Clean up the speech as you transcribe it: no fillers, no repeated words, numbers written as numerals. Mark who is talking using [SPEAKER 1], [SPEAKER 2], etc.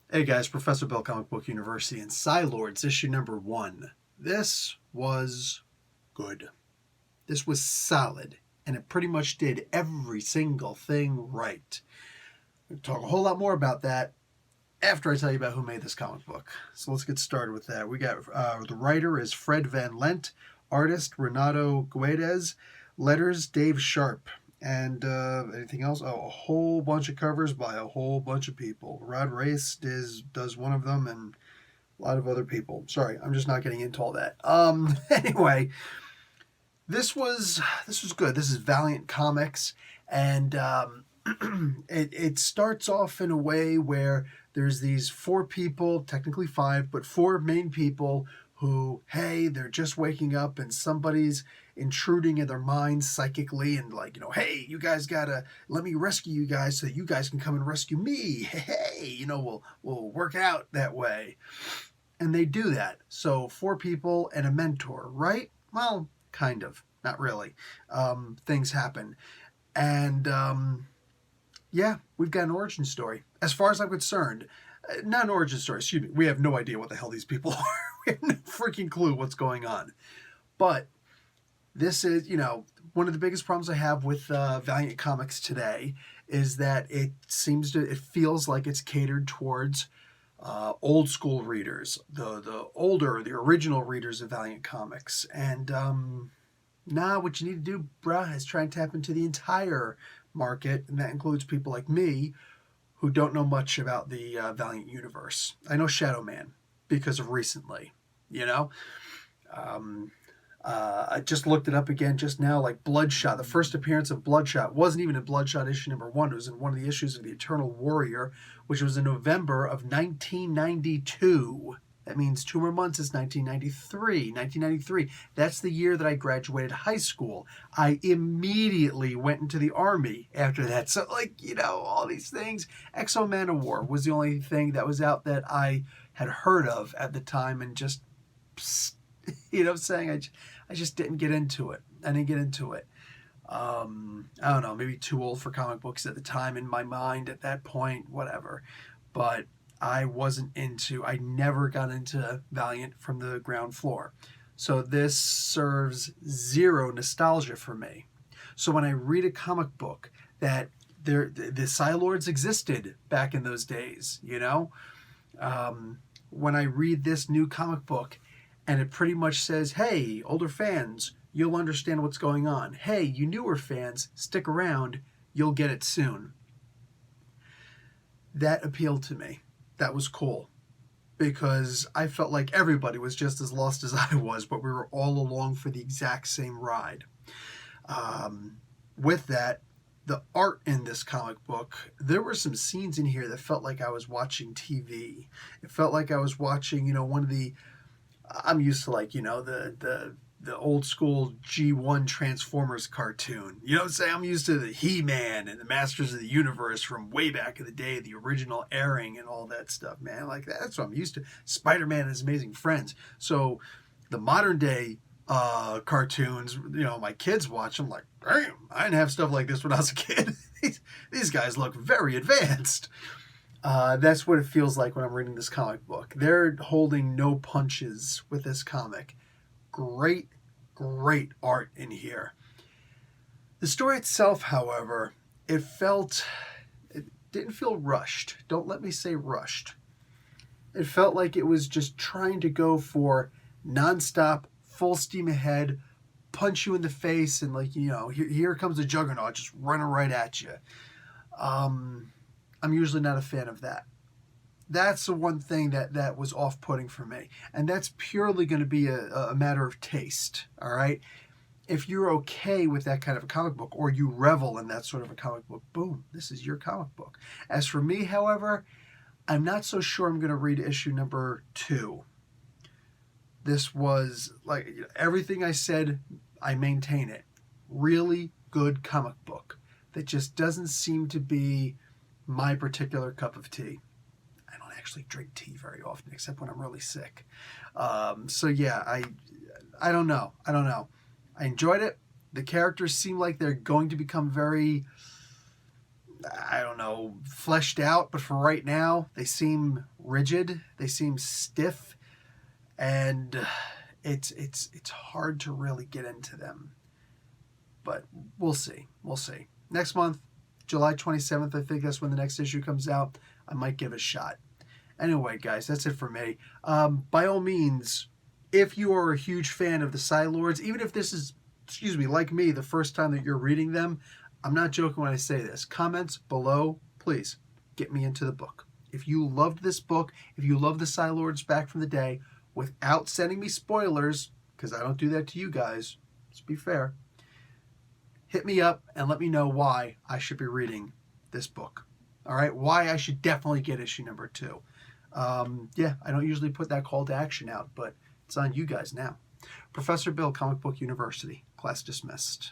[SPEAKER 1] Hey guys, Professor Bill, Comic Book University, and Psylords, issue number 1. This was good. This was solid, and it pretty much did every single thing right. We'll talk a whole lot more about that after I tell you about who made this comic book. So let's get started with that. We got the writer is Fred Van Lent, artist Renato Guedes, letters Dave Sharp. And anything else? Oh, a whole bunch of covers by a whole bunch of people. Rod Race does one of them, and a lot of other people. Sorry, I'm just not getting into all that. Anyway, this was good. This is Valiant Comics, and it starts off in a way where there's these 4 people, technically 5, but 4 main people who, hey, they're just waking up and somebody's intruding in their minds psychically and like, hey, you guys gotta let me rescue you guys so you guys can come and rescue me. Hey, we'll work out that way. And they do that. So 4 people and a mentor, right? Well, kind of. Not really. Things happen. And yeah, we've got an origin story. As far as I'm concerned, not an origin story, excuse me. We have no idea what the hell these people are. We have no freaking clue what's going on. But this is, one of the biggest problems I have with Valiant Comics today is that it feels like it's catered towards old school readers, the original readers of Valiant Comics. And what you need to do, bruh, is try and tap into the entire market, and that includes people like me who don't know much about the Valiant universe. I know Shadow Man because of recently, you know? I just looked it up again just now, like Bloodshot. The first appearance of Bloodshot wasn't even in Bloodshot issue number 1. It was in one of the issues of The Eternal Warrior, which was in November of 1992. That means 2 more months is 1993. 1993. That's the year that I graduated high school. I immediately went into the Army after that. So, all these things. X-O Manowar was the only thing that was out that I had heard of at the time and just, what I'm saying? I just didn't get into it. I didn't get into it. I don't know, maybe too old for comic books at the time in my mind at that point, whatever. But I never got into Valiant from the ground floor. So this serves zero nostalgia for me. So when I read a comic book that the Psylords existed back in those days, when I read this new comic book and it pretty much says, hey, older fans, you'll understand what's going on. Hey, you newer fans, stick around, you'll get it soon. That appealed to me. That was cool. Because I felt like everybody was just as lost as I was, but we were all along for the exact same ride. With that, the art in this comic book, there were some scenes in here that felt like I was watching TV. It felt like I was watching, one of the... I'm used to the old school G1 Transformers cartoon. You know what I'm saying? I'm used to the He-Man and the Masters of the Universe from way back in the day, the original airing and all that stuff, man. Like, that's what I'm used to. Spider-Man and His Amazing Friends. So the modern day cartoons, my kids watch them like, damn, I didn't have stuff like this when I was a kid. These guys look very advanced. That's what it feels like when I'm reading this comic book. They're holding no punches with this comic. Great art in here. The story itself, however, it didn't feel rushed. Don't let me say rushed. It felt like it was just trying to go for nonstop, full steam ahead, punch you in the face, and here comes the Juggernaut just running right at you. I'm usually not a fan of that. That's the one thing that was off-putting for me. And that's purely going to be a matter of taste, all right? If you're okay with that kind of a comic book, or you revel in that sort of a comic book, boom, this is your comic book. As for me, however, I'm not so sure I'm going to read issue number 2. This was, everything I said, I maintain it. Really good comic book that just doesn't seem to be my particular cup of tea. I don't actually drink tea very often, except when I'm really sick. So yeah, I don't know. I enjoyed it. The characters seem like they're going to become very, fleshed out. But for right now, they seem rigid. They seem stiff, and it's hard to really get into them. But we'll see. We'll see. Next month, July 27th, I think that's when the next issue comes out. I might give it a shot. Anyway, guys, that's it for me. By all means, if you are a huge fan of the Psi-Lords, even if this is, like me, the first time that you're reading them, I'm not joking when I say this. Comments below, please, get me into the book. If you loved this book, if you love the Psi-Lords back from the day, without sending me spoilers, because I don't do that to you guys, let's be fair, hit me up and let me know why I should be reading this book. All right, why I should definitely get issue number 2. Yeah, I don't usually put that call to action out, but it's on you guys now. Professor Bill, Comic Book University. Class dismissed.